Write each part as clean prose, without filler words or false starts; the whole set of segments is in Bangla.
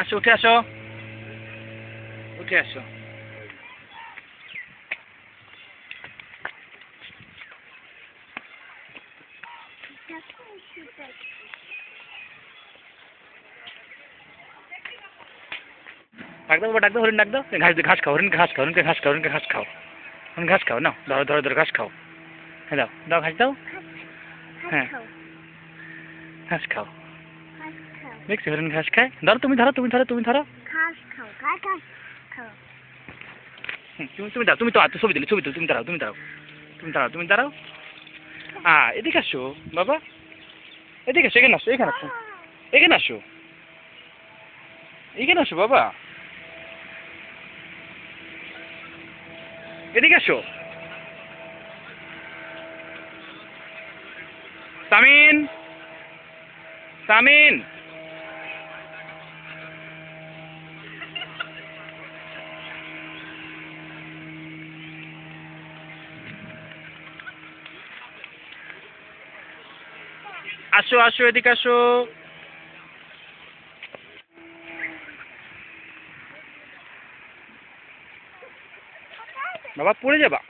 আসো, উঠে আসো, উঠে আসো। ডাক দাও বাবা, ডাক দাও, হরিণ ডাক দাও। ঘাস ঘাস খাও, হরিণ ঘাস খাও, হরিণকে ঘাস খাও, হরিণকে ঘাস খাও, হরিণ ঘাস খাও। নাও, ধরো ধরো ধরো, ঘাস খাও। হ্যাঁ দাও দাও, ঘাস দাও। হ্যাঁ, ঘাস খাও। দেখছি হরিণ ঘাস খায়। ধরো, তুমি ধরো, তুমি ধরো, তুমি ধরো। তুমি তুমি দাও, তুমি তো ছবি দিলে, ছবি তুলো, তুমি দাঁড়াও, তুমি দাঁড়াও, তুমি দাঁড়াও, তুমি দাঁড়াও। এদিকে আসো বাবা, এদিকে আসো, এখানে আসো, এখানে আসো, এখানে আসো, এখানে আসো বাবা, এদিকে আসো। সামিন, সামিন। আসো আসো, এদিকে আসো। বাবা পড়ে যাবা।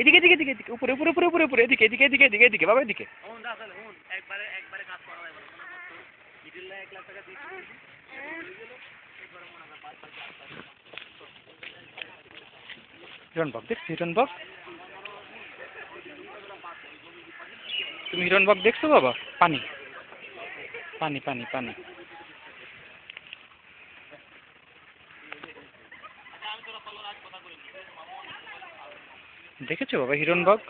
এদিকে এদিকে এদিকে এদিকে, উপরে উপরে উপরে উপরে উপরে, এদিকে এদিকে এদিকে এদিকে এদিকে বাবা, এদিকে। হিরণবক দেখছো, হিরণবক? তুমি হিরণবক দেখছো বাবা? পানি পানি পানি পানি। দেখেছো বাবা হিরণবক?